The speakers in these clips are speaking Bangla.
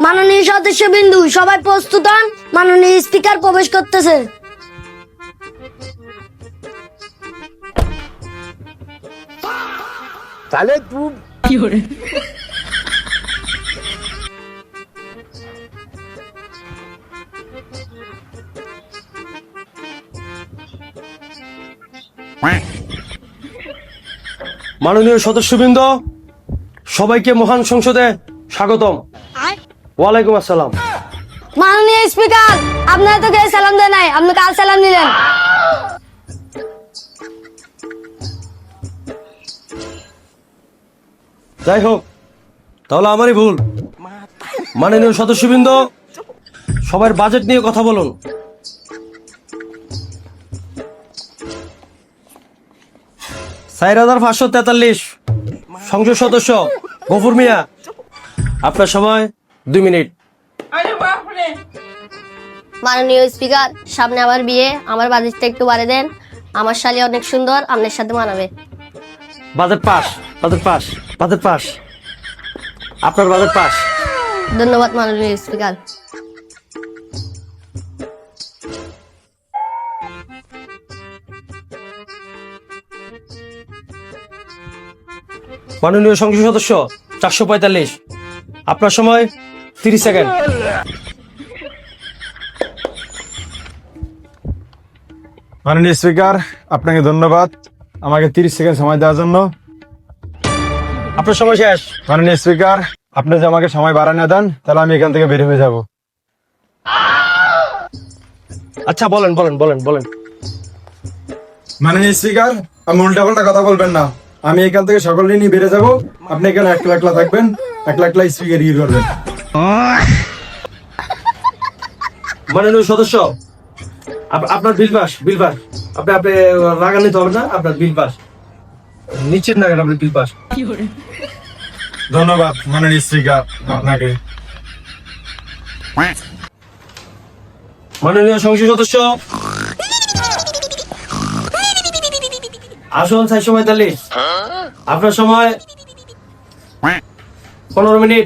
মাননীয় সদস্য বিন্দু, সবাই প্রস্তুত হন, মাননীয় স্পিকার প্রবেশ করতেছে। তাহলে তুই কি hore মাননীয় সদস্যবৃন্দ, সবাইকে মহান সংসদে স্বাগতম। ওয়ালাইকুম আসসালাম। মাননীয় স্পিকার, আপনারা তো কেউ সালাম দেয় নাই, আপনি কাল সালাম দিলেন। যাই হোক, তাহলে আমারই ভুল। মাননীয় সদস্যবৃন্দ, সবার বাজেট নিয়ে কথা বলুন। চার 543 সংসদ সদস্য গফুর মিয়া, আপনার সময় 2 মিনিট। মাননীয় স্পিকার, সামনে আমার বিয়ে, আমার বাজেটটা একটু বাড়ে দেন। আমার শালি অনেক সুন্দর, আপনার সাথে মানাবে। Budget pass, budget pass, budget pass, আপনার বাজেট পাস। ধন্যবাদ মাননীয় স্পিকার। মাননীয় সংসদ সদস্য 445, আপনার সময় 30 সেকেন্ড। মাননীয় স্পিকার, আপনাকে ধন্যবাদ আমাকে 30 সেকেন্ড সময় দেওয়ার জন্য। আপনার সময় শেষ। মাননীয় স্পিকার, আপনি যদি আমাকে সময় বাড়ানো দেন তাহলে আমি এখান থেকে বের হয়ে যাব। আচ্ছা, বলেন বলেন বলেন বলেন। মাননীয় স্পিকার, আমি উল্টাপাল্টা কথা বলবেন না। আমি এখান থেকে সকলে নিয়ে বেড়ে যাব। আপনি এখানে একলা একলা থাকবেন, একলা একলা স্পিকার ইয়ে করবেন। মাননীয় সদস্য, আপনার বিল পাস, বিল পাস। আপনি রাগান্বিত হবেন না, আপনার বিল পাস। নিশ্চিত না, আপনার বিল পাস। কি hore ধন্যবাদ মাননীয় স্পিকার আপনাকে। মাননীয় সংসদ সদস্য আসন 445, আপনার সময় 15 মিনিট।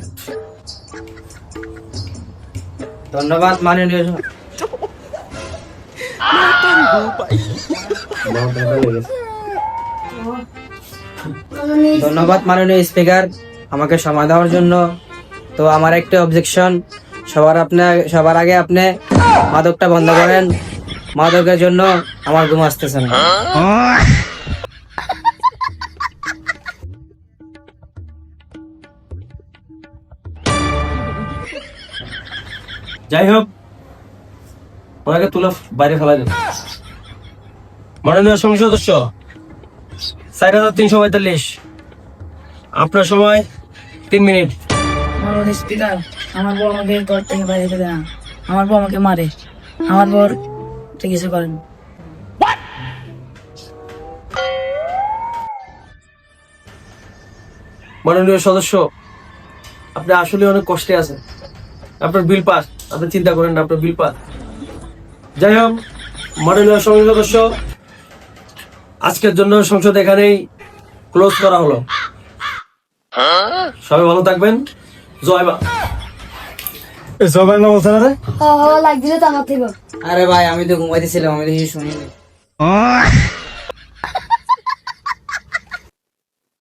ধন্যবাদ মাননীয় ধন্যবাদ মাননীয় স্পিকার আমাকে সময় দেওয়ার জন্য। তো আমার একটা অবজেকশন, সবার আগে আপনি মাদকটা বন্ধ করেন। মাদকের জন্য আমার ঘুম আসতেছে না। যাই হোক, ওনাকে তুলে বাইরে ফেলা যাবে। মাননীয় সংসদ সদস্য 4345, আপনার সময় 3 মিনিট। মাননীয় স্পিকার, আমার বউ আমাকে ঘর থেকে বাইরে যেতে দেয় না। আমার বউ আমাকে মারে। আমার বউ কিছু করেন। মাননীয় সদস্য, আপনি আসলে অনেক কষ্টে আছেন। আপনার বিল পাস, আপনি চিন্তা করেন না, আপনার বিল পাস। যাই হোক, মাননীয় সংসদ সদস্য, আজকের জন্য সংসদ এখানেই ক্লোজ করা হলো। সবাই ভালো থাকবেন। জয় মা। এই সবাই না বলছে না রে? লাগছিল তো আমার থেকে। আরে ভাই, আমি তো ঘুমাইতেছিলাম, আমি তো কিছু শুনিনি।